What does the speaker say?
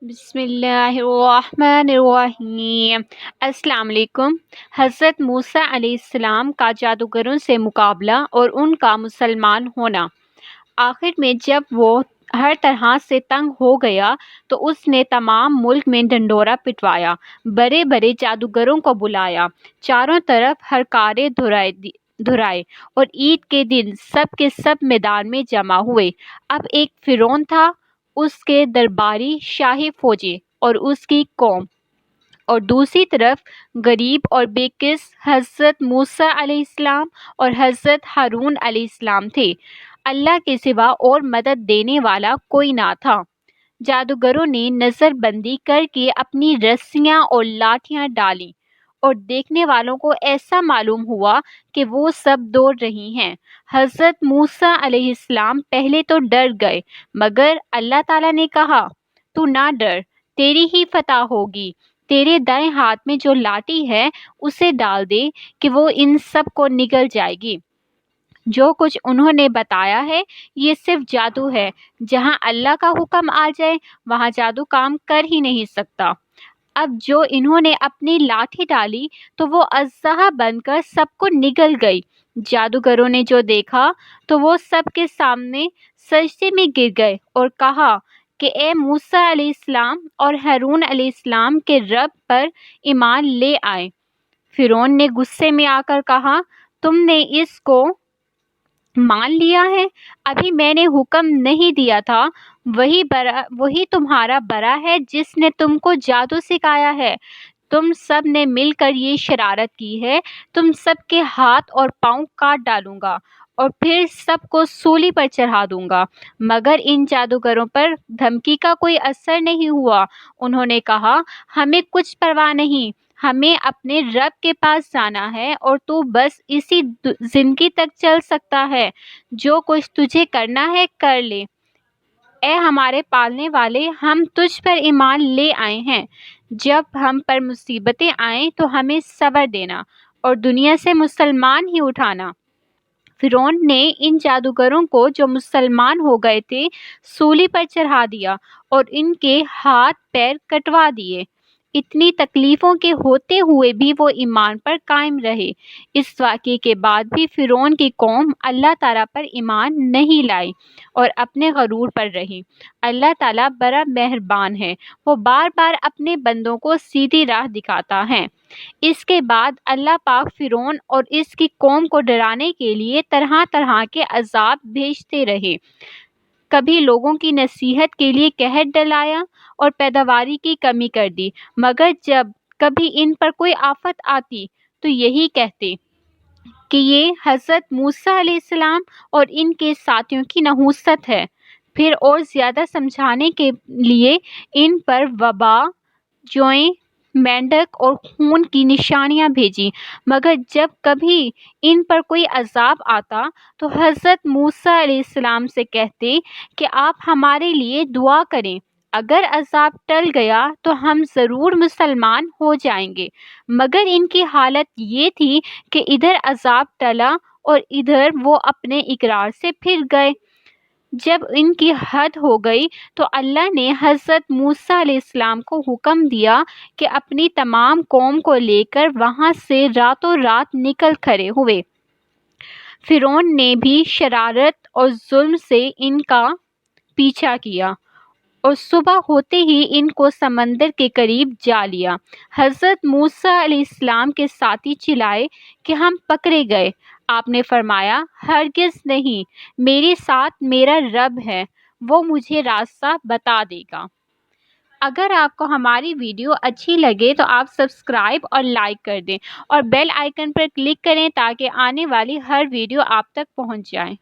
بسم اللہ الرحمن الرحیم۔ السلام علیکم۔ حضرت موسیٰ علیہ السلام کا جادوگروں سے مقابلہ اور ان کا مسلمان ہونا۔ آخر میں جب وہ ہر طرح سے تنگ ہو گیا تو اس نے تمام ملک میں ڈنڈورا پٹوایا، بڑے بڑے جادوگروں کو بلایا، چاروں طرف ہرکارے دھرائے اور عید کے دن سب کے سب میدان میں جمع ہوئے۔ اب ایک فرعون تھا، اس کے درباری شاہی فوجیں اور اس کی قوم، اور دوسری طرف غریب اور بے کس حضرت موسیٰ علیہ السلام اور حضرت ہارون علیہ السلام تھے۔ اللہ کے سوا اور مدد دینے والا کوئی نہ تھا۔ جادوگروں نے نظر بندی کر کے اپنی رسیاں اور لاٹھیاں ڈالیں اور دیکھنے والوں کو ایسا معلوم ہوا کہ وہ سب دوڑ رہی ہیں۔ حضرت موسیٰ علیہ السلام پہلے تو ڈر گئے، مگر اللہ تعالیٰ نے کہا، تو نہ ڈر، تیری ہی فتح ہوگی۔ تیرے دائیں ہاتھ میں جو لاٹھی ہے اسے ڈال دے کہ وہ ان سب کو نگل جائے گی۔ جو کچھ انہوں نے بتایا ہے یہ صرف جادو ہے، جہاں اللہ کا حکم آ جائے وہاں جادو کام کر ہی نہیں سکتا۔ اب جو انہوں نے اپنی لاٹھی ڈالی تو وہ اژدہا بن کر سب کو نگل گئی۔ جادوگروں نے جو دیکھا تو وہ سب کے سامنے سجدے میں گر گئے اور کہا کہ اے موسیٰ علیہ السلام اور ہارون علیہ السلام کے رب پر ایمان لے آئے۔ فرعون نے غصے میں آ کر کہا، تم نے اس کو مان لیا ہے؟ ابھی میں نے حکم نہیں دیا تھا، وہی تمہارا بڑا ہے جس نے تم کو جادو سکھایا ہے۔ تم سب نے مل کر یہ شرارت کی ہے، تم سب کے ہاتھ اور پاؤں کاٹ ڈالوں گا اور پھر سب کو سولی پر چڑھا دوں گا۔ مگر ان جادوگروں پر دھمکی کا کوئی اثر نہیں ہوا۔ انہوں نے کہا، ہمیں کچھ پرواہ نہیں، ہمیں اپنے رب کے پاس جانا ہے اور تو بس اسی زندگی تک چل سکتا ہے۔ جو کچھ تجھے کرنا ہے کر لے۔ اے ہمارے پالنے والے، ہم تجھ پر ایمان لے آئے ہیں۔ جب ہم پر مصیبتیں آئیں تو ہمیں صبر دینا اور دنیا سے مسلمان ہی اٹھانا۔ فرعون نے ان جادوگروں کو جو مسلمان ہو گئے تھے سولی پر چڑھا دیا اور ان کے ہاتھ پیر کٹوا دیے۔ اتنی تکلیفوں کے ہوتے ہوئے بھی وہ ایمان پر قائم رہے۔ اس واقعے کے بعد بھی فرعون کی قوم اللہ تعالیٰ پر ایمان نہیں لائی اور اپنے غرور پر رہی۔ اللہ تعالیٰ بڑا مہربان ہے، وہ بار بار اپنے بندوں کو سیدھی راہ دکھاتا ہے۔ اس کے بعد اللہ پاک فرعون اور اس کی قوم کو ڈرانے کے لیے طرح طرح کے عذاب بھیجتے رہے۔ کبھی لوگوں کی نصیحت کے لیے قحط ڈلایا اور پیداواری کی کمی کر دی، مگر جب کبھی ان پر کوئی آفت آتی تو یہی کہتے کہ یہ حضرت موسیٰ علیہ السلام اور ان کے ساتھیوں کی نحوست ہے۔ پھر اور زیادہ سمجھانے کے لیے ان پر وبا، جوئیں، مینڈک اور خون کی نشانیاں بھیجی، مگر جب کبھی ان پر کوئی عذاب آتا تو حضرت موسیٰ علیہ السلام سے کہتے کہ آپ ہمارے لیے دعا کریں، اگر عذاب ٹل گیا تو ہم ضرور مسلمان ہو جائیں گے۔ مگر ان کی حالت یہ تھی کہ ادھر عذاب ٹلا اور ادھر وہ اپنے اقرار سے پھر گئے۔ جب ان کی حد ہو گئی تو اللہ نے حضرت موسیٰ علیہ السلام کو حکم دیا کہ اپنی تمام قوم کو لے کر وہاں سے راتوں رات نکل کھڑے ہوئے۔ فرعون نے بھی شرارت اور ظلم سے ان کا پیچھا کیا اور صبح ہوتے ہی ان کو سمندر کے قریب جا لیا۔ حضرت موسیٰ علیہ السلام کے ساتھی چلائے کہ ہم پکڑے گئے۔ آپ نے فرمایا، ہرگز نہیں، میرے ساتھ میرا رب ہے، وہ مجھے راستہ بتا دے گا۔ اگر آپ کو ہماری ویڈیو اچھی لگے تو آپ سبسکرائب اور لائک کر دیں اور بیل آئیکن پر کلک کریں تاکہ آنے والی ہر ویڈیو آپ تک پہنچ جائے۔